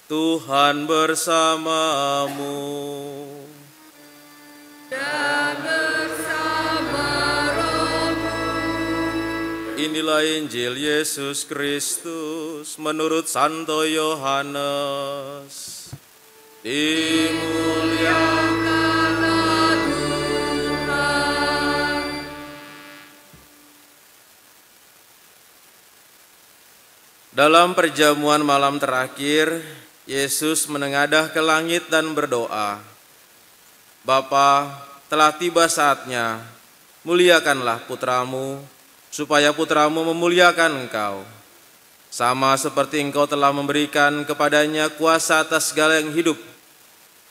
Tuhan bersamamu. Dan bersama rohmu. Inilah Injil Yesus Kristus menurut Santo Yohanes. Dimuliakanlah Tuhan. Dalam perjamuan malam terakhir, Yesus menengadah ke langit dan berdoa, Bapa, telah tiba saatnya, muliakanlah putramu, supaya putramu memuliakan engkau. Sama seperti engkau telah memberikan kepadanya kuasa atas segala yang hidup,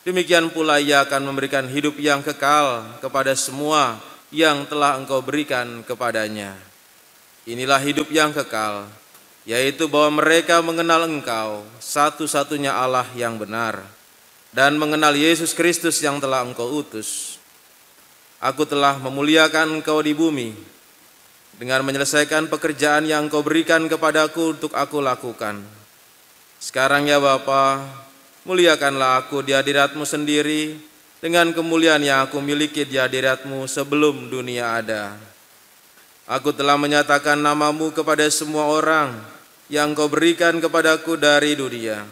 demikian pula ia akan memberikan hidup yang kekal kepada semua yang telah engkau berikan kepadanya. Inilah hidup yang kekal, yaitu bahwa mereka mengenal engkau, satu-satunya Allah yang benar, dan mengenal Yesus Kristus yang telah engkau utus. Aku telah memuliakan engkau di bumi, dengan menyelesaikan pekerjaan yang engkau berikan kepadaku untuk aku lakukan. Sekarang ya Bapa, muliakanlah aku di hadirat-Mu sendiri, dengan kemuliaan yang aku miliki di hadirat-Mu sebelum dunia ada. Aku telah menyatakan nama-Mu kepada semua orang yang Kau berikan kepadaku dari dunia.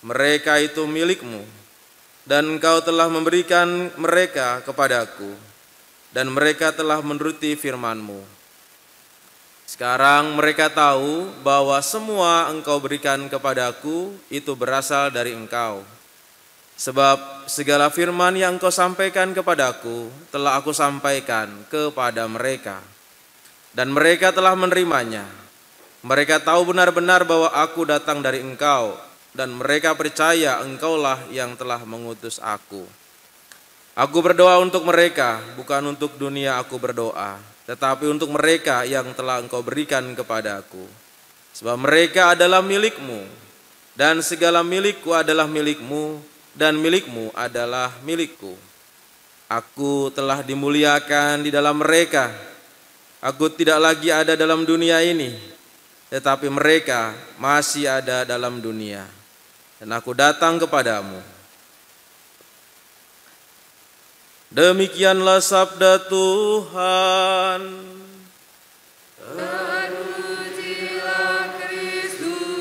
Mereka itu milik-Mu, dan Engkau telah memberikan mereka kepadaku, dan mereka telah menuruti firman-Mu. Sekarang mereka tahu bahwa semua Engkau berikan kepadaku itu berasal dari Engkau. Sebab segala firman yang Engkau sampaikan kepadaku telah aku sampaikan kepada mereka, dan mereka telah menerimanya. Mereka tahu benar-benar bahwa aku datang dari Engkau, dan mereka percaya Engkaulah yang telah mengutus aku. Aku berdoa untuk mereka, bukan untuk dunia aku berdoa, tetapi untuk mereka yang telah Engkau berikan kepada aku. Sebab mereka adalah milik-Mu, dan segala milik-Ku adalah milik-Mu, dan milik-Mu adalah milik-Ku. Aku telah dimuliakan di dalam mereka. Aku tidak lagi ada dalam dunia ini, tetapi mereka masih ada dalam dunia, dan aku datang kepadamu. Demikianlah sabda Tuhan. Terpujilah Kristus.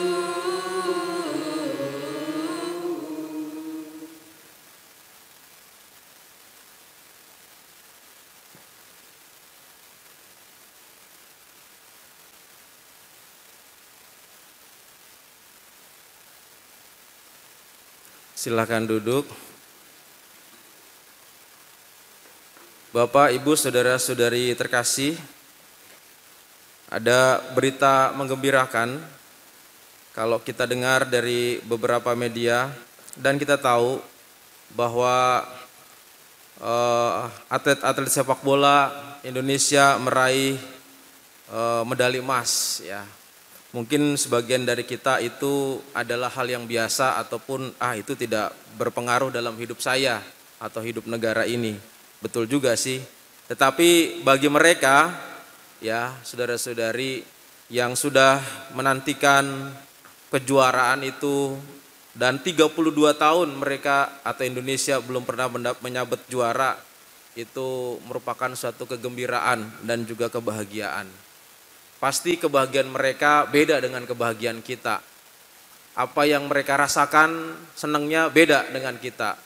Silakan duduk. Bapak, Ibu, saudara-saudari terkasih, ada berita menggembirakan kalau kita dengar dari beberapa media, dan kita tahu bahwa atlet-atlet sepak bola Indonesia meraih medali emas, ya. Mungkin sebagian dari kita itu adalah hal yang biasa ataupun itu tidak berpengaruh dalam hidup saya atau hidup negara ini. Betul juga sih. Tetapi bagi mereka, ya, saudara-saudari yang sudah menantikan kejuaraan itu, dan 32 tahun mereka atau Indonesia belum pernah menyabet juara, itu merupakan suatu kegembiraan dan juga kebahagiaan. Pasti kebahagiaan mereka beda dengan kebahagiaan kita. Apa yang mereka rasakan senangnya beda dengan kita.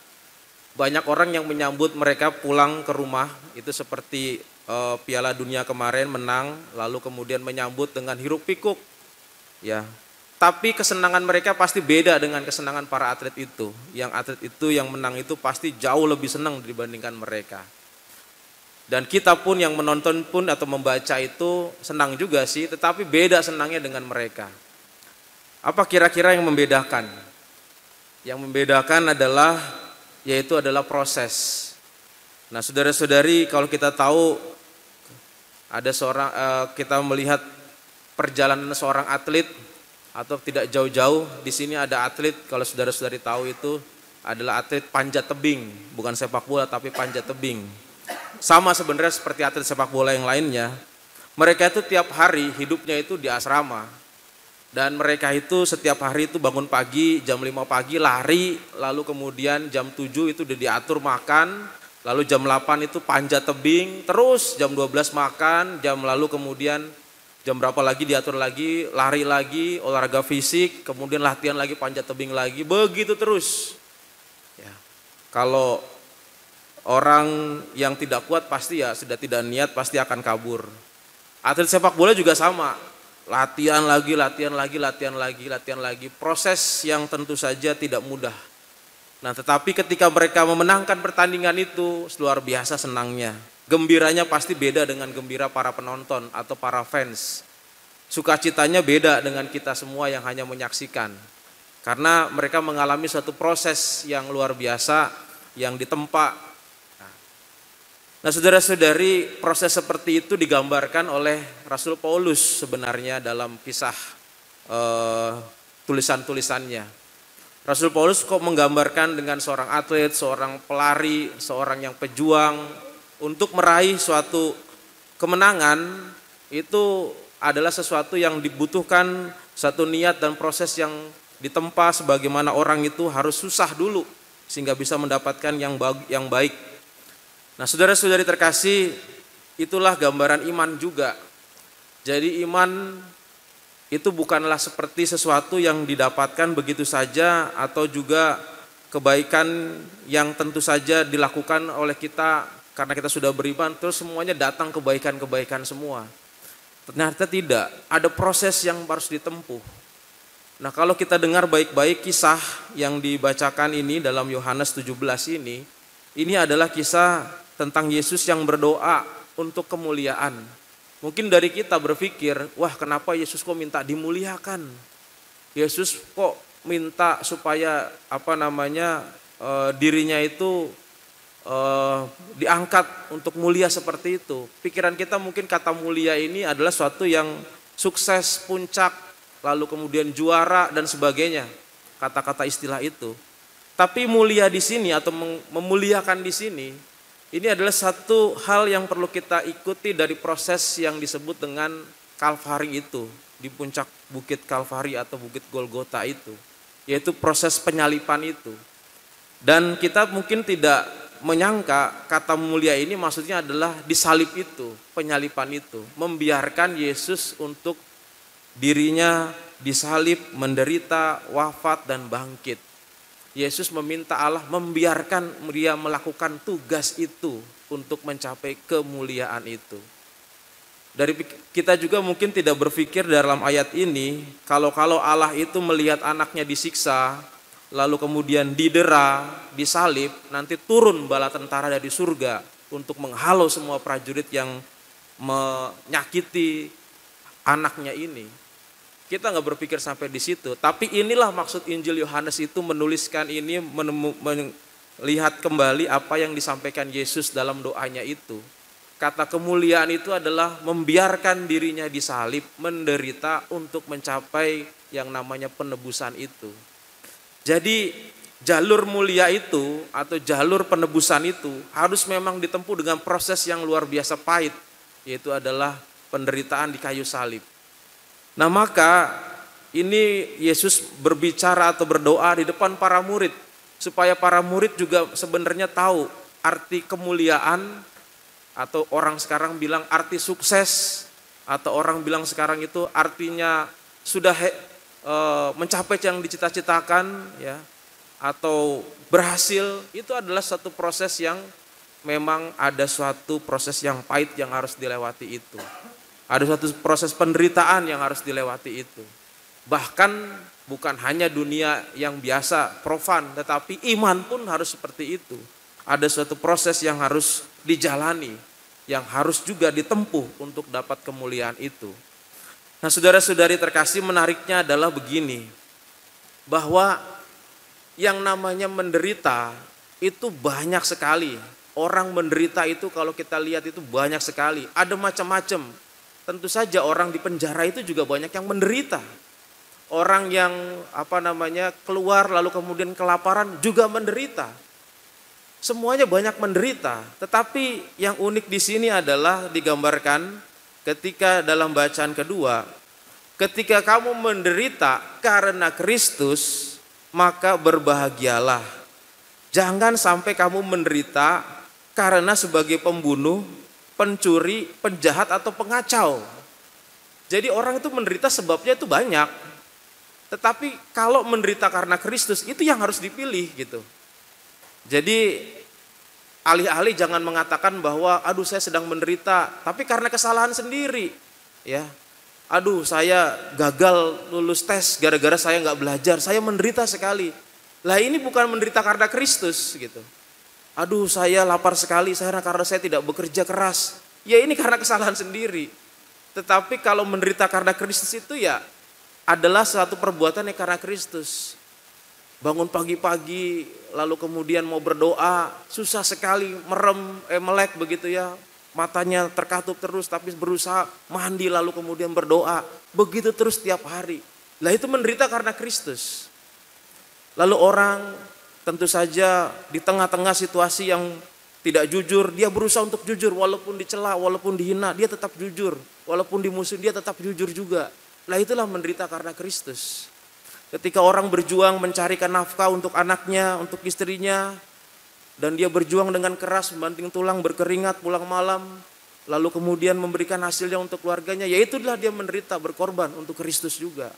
Banyak orang yang menyambut mereka pulang ke rumah itu seperti Piala Dunia kemarin menang, lalu kemudian menyambut dengan hiruk pikuk, ya. Tapi kesenangan mereka pasti beda dengan kesenangan para atlet itu. Yang atlet itu yang menang itu pasti jauh lebih senang dibandingkan mereka. Dan kita pun yang menonton pun atau membaca itu senang juga sih, tetapi beda senangnya dengan mereka. Apa kira-kira yang membedakan? Yang membedakan yaitu adalah proses. Nah, saudara-saudari, kalau kita tahu ada kita melihat perjalanan seorang atlet, atau tidak jauh-jauh di sini ada atlet, kalau saudara-saudari tahu itu adalah atlet panjat tebing, bukan sepak bola tapi panjat tebing. Sama sebenarnya seperti atlet sepak bola yang lainnya. Mereka itu tiap hari hidupnya itu di asrama. Dan mereka itu setiap hari itu bangun pagi, jam 5 pagi lari, lalu kemudian jam 7 itu udah diatur makan, lalu jam 8 itu panjat tebing, terus jam 12 makan, lalu kemudian jam berapa lagi diatur lagi, lari lagi, olahraga fisik, kemudian latihan lagi, panjat tebing lagi, begitu terus. Ya. Kalau orang yang tidak kuat pasti ya sudah tidak niat pasti akan kabur. Atlet sepak bola juga sama. Latihan lagi, latihan lagi, latihan lagi, latihan lagi. Proses yang tentu saja tidak mudah. Nah, tetapi ketika mereka memenangkan pertandingan itu, luar biasa senangnya. Gembiranya pasti beda dengan gembira para penonton atau para fans. Sukacitanya beda dengan kita semua yang hanya menyaksikan. Karena mereka mengalami suatu proses yang luar biasa, yang ditempa. Nah, saudara-saudari, proses seperti itu digambarkan oleh Rasul Paulus sebenarnya dalam kisah tulisan-tulisannya. Rasul Paulus kok menggambarkan dengan seorang atlet, seorang pelari, seorang yang pejuang untuk meraih suatu kemenangan itu adalah sesuatu yang dibutuhkan satu niat dan proses yang ditempa sebagaimana orang itu harus susah dulu sehingga bisa mendapatkan yang baik. Nah, saudara-saudari terkasih, itulah gambaran iman juga. Jadi iman itu bukanlah seperti sesuatu yang didapatkan begitu saja atau juga kebaikan yang tentu saja dilakukan oleh kita karena kita sudah beriman terus semuanya datang kebaikan-kebaikan semua. Ternyata tidak, ada proses yang harus ditempuh. Nah, kalau kita dengar baik-baik kisah yang dibacakan ini dalam Yohanes 17 ini adalah kisah tentang Yesus yang berdoa untuk kemuliaan. Mungkin dari kita berpikir, wah kenapa Yesus kok minta dimuliakan? Yesus kok minta supaya dirinya itu diangkat untuk mulia seperti itu. Pikiran kita mungkin kata mulia ini adalah suatu yang sukses, puncak, lalu kemudian juara dan sebagainya. Kata-kata istilah itu. Tapi mulia di sini atau memuliakan di sini, ini adalah satu hal yang perlu kita ikuti dari proses yang disebut dengan Kalvari itu, di puncak bukit Kalvari atau bukit Golgota itu, yaitu proses penyalipan itu. Dan kita mungkin tidak menyangka kata mulia ini maksudnya adalah disalib itu, penyalipan itu, membiarkan Yesus untuk dirinya disalib, menderita, wafat dan bangkit. Yesus meminta Allah membiarkan dia melakukan tugas itu untuk mencapai kemuliaan itu. Dari kita juga mungkin tidak berpikir dalam ayat ini, kalau Allah itu melihat anaknya disiksa, lalu kemudian didera, disalib, nanti turun bala tentara dari surga untuk menghalau semua prajurit yang menyakiti anaknya ini. Kita nggak berpikir sampai di situ, tapi inilah maksud Injil Yohanes itu menuliskan ini, melihat kembali apa yang disampaikan Yesus dalam doanya itu. Kata kemuliaan itu adalah membiarkan dirinya disalib, menderita untuk mencapai yang namanya penebusan itu. Jadi jalur mulia itu atau jalur penebusan itu harus memang ditempuh dengan proses yang luar biasa pahit, yaitu adalah penderitaan di kayu salib. Nah, maka ini Yesus berbicara atau berdoa di depan para murid supaya para murid juga sebenarnya tahu arti kemuliaan, atau orang sekarang bilang arti sukses, atau orang bilang sekarang itu artinya sudah mencapai yang dicita-citakan ya, atau berhasil. Itu adalah satu proses yang memang ada suatu proses yang pahit yang harus dilewati itu. Ada suatu proses penderitaan yang harus dilewati itu. Bahkan bukan hanya dunia yang biasa, profan, tetapi iman pun harus seperti itu. Ada suatu proses yang harus dijalani, yang harus juga ditempuh untuk dapat kemuliaan itu. Nah, saudara-saudari terkasih, menariknya adalah begini, bahwa yang namanya menderita itu banyak sekali. Orang menderita itu kalau kita lihat itu banyak sekali, ada macam-macam. Tentu saja orang di penjara itu juga banyak yang menderita. Orang yang keluar lalu kemudian kelaparan juga menderita. Semuanya banyak menderita. Tetapi yang unik di sini adalah digambarkan ketika dalam bacaan kedua, Ketika kamu menderita karena Kristus, maka berbahagialah. Jangan sampai kamu menderita karena sebagai pembunuh, pencuri, penjahat atau pengacau. Jadi orang itu menderita sebabnya itu banyak. Tetapi kalau menderita karena Kristus itu yang harus dipilih gitu. Jadi alih-alih jangan mengatakan bahwa aduh saya sedang menderita tapi karena kesalahan sendiri ya. Aduh saya gagal lulus tes gara-gara saya nggak belajar, saya menderita sekali. Lah ini bukan menderita karena Kristus gitu. Aduh saya lapar sekali karena saya tidak bekerja keras. Ya ini karena kesalahan sendiri. Tetapi kalau menderita karena Kristus itu ya adalah suatu perbuatan yang karena Kristus. Bangun pagi-pagi lalu kemudian mau berdoa, susah sekali melek begitu ya. Matanya terkatup terus tapi berusaha mandi lalu kemudian berdoa. Begitu terus tiap hari. Lah itu menderita karena Kristus. Lalu orang tentu saja di tengah-tengah situasi yang tidak jujur, dia berusaha untuk jujur walaupun dicela, walaupun dihina, dia tetap jujur. Walaupun dimusuhi, dia tetap jujur juga. Lah itulah menderita karena Kristus. Ketika orang berjuang mencarikan nafkah untuk anaknya, untuk istrinya, dan dia berjuang dengan keras, membanting tulang, berkeringat, pulang malam, lalu kemudian memberikan hasilnya untuk keluarganya, ya itulah dia menderita, berkorban untuk Kristus juga.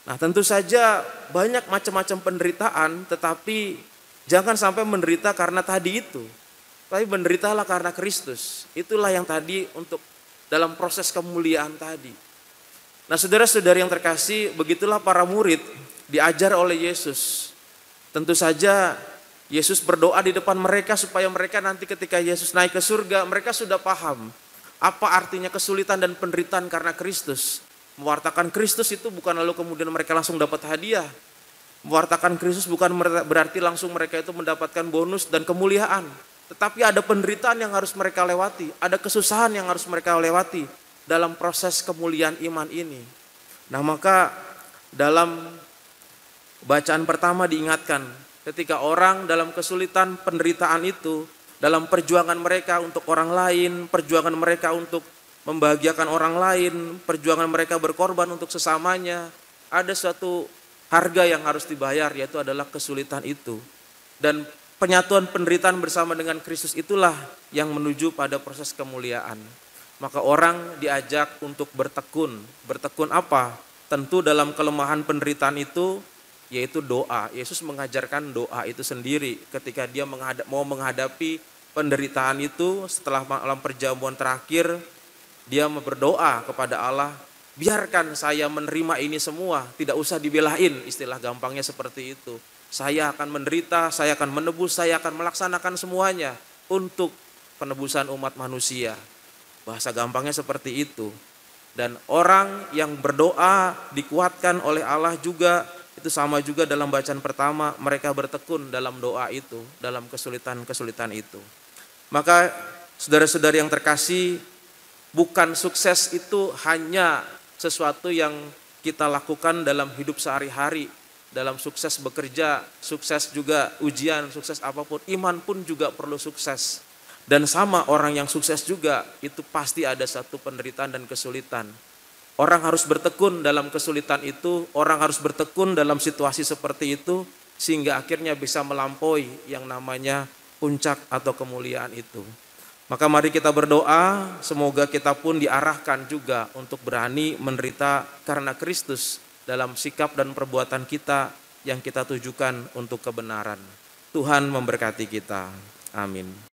Nah tentu saja banyak macam-macam penderitaan, tetapi jangan sampai menderita karena tadi itu. Tapi menderitalah karena Kristus. Itulah yang tadi untuk dalam proses kemuliaan tadi. Nah saudara-saudari yang terkasih, begitulah para murid diajar oleh Yesus. Tentu saja Yesus berdoa di depan mereka supaya mereka nanti ketika Yesus naik ke surga, mereka sudah paham apa artinya kesulitan dan penderitaan karena Kristus. Mewartakan Kristus itu bukan lalu kemudian mereka langsung dapat hadiah. Mewartakan Kristus bukan berarti langsung mereka itu mendapatkan bonus dan kemuliaan. Tetapi ada penderitaan yang harus mereka lewati, ada kesusahan yang harus mereka lewati dalam proses kemuliaan iman ini. Nah maka dalam bacaan pertama diingatkan, ketika orang dalam kesulitan penderitaan itu, dalam perjuangan mereka untuk orang lain, perjuangan mereka untuk membahagiakan orang lain, perjuangan mereka berkorban untuk sesamanya, ada suatu harga yang harus dibayar, yaitu adalah kesulitan itu. Dan penyatuan penderitaan bersama dengan Kristus itulah yang menuju pada proses kemuliaan. Maka orang diajak untuk bertekun. Bertekun apa? Tentu dalam kelemahan penderitaan itu, yaitu doa. Yesus mengajarkan doa itu sendiri ketika dia mau menghadapi penderitaan itu. Setelah malam perjamuan terakhir, dia berdoa kepada Allah, biarkan saya menerima ini semua, tidak usah dibelain, istilah gampangnya seperti itu. Saya akan menderita, saya akan menebus, saya akan melaksanakan semuanya untuk penebusan umat manusia. Bahasa gampangnya seperti itu. Dan orang yang berdoa dikuatkan oleh Allah juga, itu sama juga dalam bacaan pertama, mereka bertekun dalam doa itu, dalam kesulitan-kesulitan itu. Maka saudara-saudari yang terkasih, bukan sukses itu hanya sesuatu yang kita lakukan dalam hidup sehari-hari, dalam sukses bekerja, sukses juga ujian, sukses apapun, iman pun juga perlu sukses. Dan sama orang yang sukses juga, itu pasti ada satu penderitaan dan kesulitan. Orang harus bertekun dalam kesulitan itu, orang harus bertekun dalam situasi seperti itu, sehingga akhirnya bisa melampaui yang namanya puncak atau kemuliaan itu. Maka mari kita berdoa, semoga kita pun diarahkan juga untuk berani menderita karena Kristus dalam sikap dan perbuatan kita yang kita tujukan untuk kebenaran. Tuhan memberkati kita. Amin.